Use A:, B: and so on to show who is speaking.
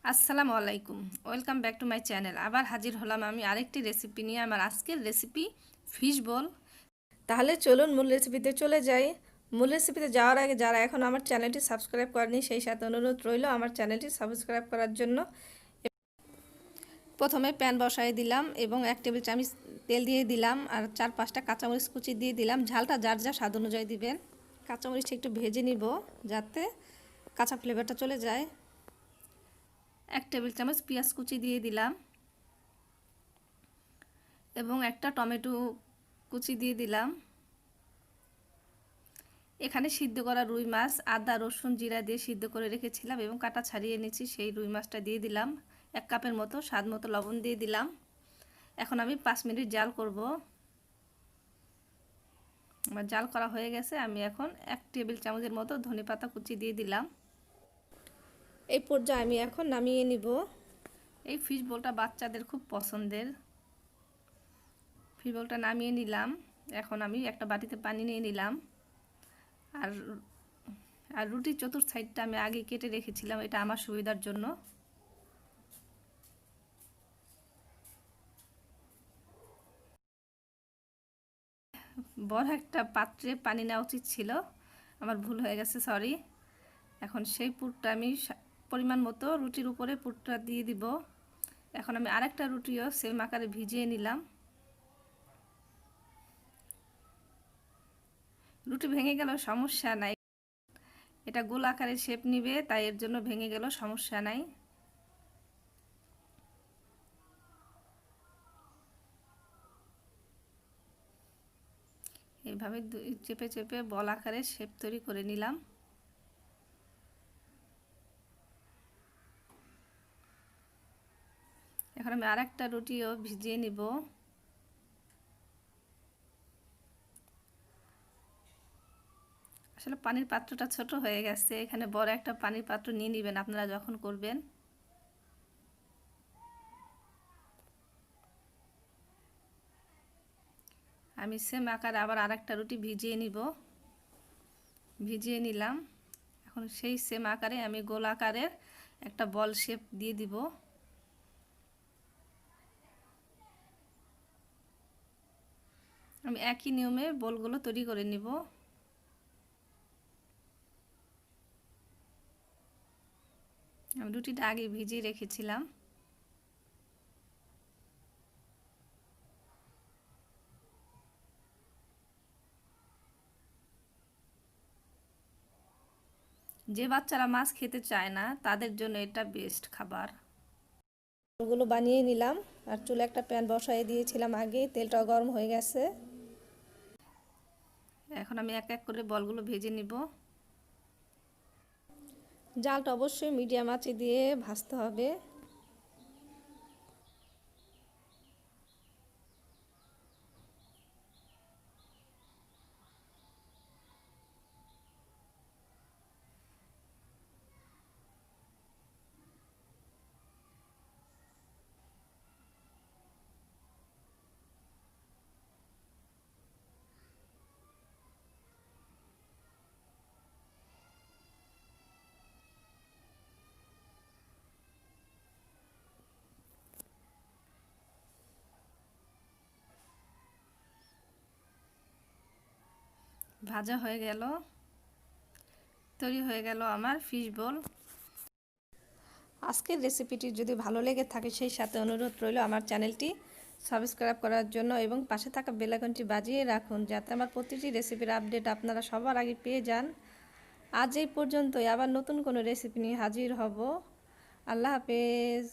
A: আসসালামু আলাইকুম, welcome back to my channel. আবার হাজির হলাম আমি আরেকটি রেসিপি নিয়ে। আমার আজকের রেসিপি ফিশ বল। তাহলে চলুন মূল রেসিপিতে চলে যাই। মূল রেসিপিতে যাওয়ার আগে যারা এখন আমার চ্যানেলটি সাবস্ক্রাইব করেনি সেই সাথে অনুরোধ রইল আমার চ্যানেলটি সাবস্ক্রাইব করার জন্য। প্রথমে প্যান বসাই দিলাম এবং 1 টেবিল চামচ তেল দিয়ে দিলাম আর 4-5টা কাঁচামরিচ কুচি দিয়ে দিলাম। ঝালটা যার যা স্বাদ অনুযায়ী দিবেন। কাঁচামরিচটা একটু ভেজে নিব যাতে কাঁচা ফ্লেভারটা চলে যায়। 1 টেবিল চামচ পেঁয়াজ কুচি দিয়ে দিলাম এবং একটা টমেটো কুচি দিয়ে দিলাম। এখানে সিদ্ধ করা রুই মাছ আদা রসুন জিরা দিয়ে সিদ্ধ করে রেখেছিলাম এবং কাটা ছাড়িয়ে নিয়েছি, সেই রুই মাছটা দিয়ে দিলাম। 1 কাপের মতো স্বাদ মতো লবণ দিয়ে দিলাম। এখন আমি 5 মিনিট জাল করব। আমার জাল করা হয়ে গেছে। আমি এখন 1 টেবিল চামচের মতো ধনেপাতা কুচি দিয়ে দিলাম। এই পর্যায়ে আমি এখন নামিয়ে নিব। এই ফিশ বলটা বাচ্চাদের খুব পছন্দের। ফিশ বলটা নামিয়ে নিলাম। এখন আমি একটা বাটিতে পানি নিয়ে নিলাম আর আর রুটির চতুর্থ সাইডটা আমি আগে কেটে রেখেছিলাম, এটা আমার সুবিধার জন্য। বড় একটা পাত্রে পানি নেওয়া উচিত ছিল, আমার ভুল হয়ে গেছে, সরি। এখন সেই পুরটা আমি পরিমাণ মতো রুটির উপরে পুরটা দিয়ে দিব। এখন আমি আরেকটা রুটিও সেম আকারে ভিজিয়ে নিলাম। রুটি ভেঙে গেল সমস্যা নাই, এটা গোল আকারে শেপ নিবে, তাই এর জন্য ভেঙে গেল সমস্যা নাই। এইভাবে চেপে চেপে বল আকারে শেপ তৈরি করে নিলাম। এখন আমি আরেকটা রুটিও ভিজিয়ে নিব। আসলে পানির পাত্রটা ছোট হয়ে গেছে, এখানে বড় একটা পানির পাত্র নিয়ে নেবেন আপনারা যখন করবেন। আমি সেম আকারে আবার আরেকটা রুটি ভিজিয়ে নিব। ভিজিয়ে নিলাম। এখন সেই সেম আকারে আমি গোল আকারের একটা বল শেপ দিয়ে দিব। আমি একই নিয়মে বলগুলো তৈরি করে নিব। আমি রুটিটা আগে ভিজিয়ে রেখেছিলাম। যে বাচ্চারা মাছ খেতে চায় না তাদের জন্য এটা বেস্ট খাবার। ওগুলো বানিয়ে নিলাম আর চুলে একটা প্যান বসাই দিয়েছিলাম আগে, তেলটাও গরম হয়ে গেছে। এখন আমি এক এক করে বলগুলো ভেজে নিব। জালটা অবশ্যই মিডিয়াম আঁচে দিয়ে ভাজতে হবে। ভাজা হয়ে গেল, তৈরি হয়ে গেল আমার ফিশ বল। আজকের রেসিপিটি যদি ভালো লেগে থাকে সেই সাথে অনুরোধ রইল আমার চ্যানেলটি সাবস্ক্রাইব করার জন্য এবং পাশে থাকা বেল আইকনটি বাজিয়ে রাখুন যাতে আমার প্রতিটি রেসিপির আপডেট আপনারা সবার আগে পেয়ে যান। আজ এই পর্যন্তই, আবার নতুন কোনো রেসিপি নিয়ে হাজির হব। আল্লাহ হাফেজ।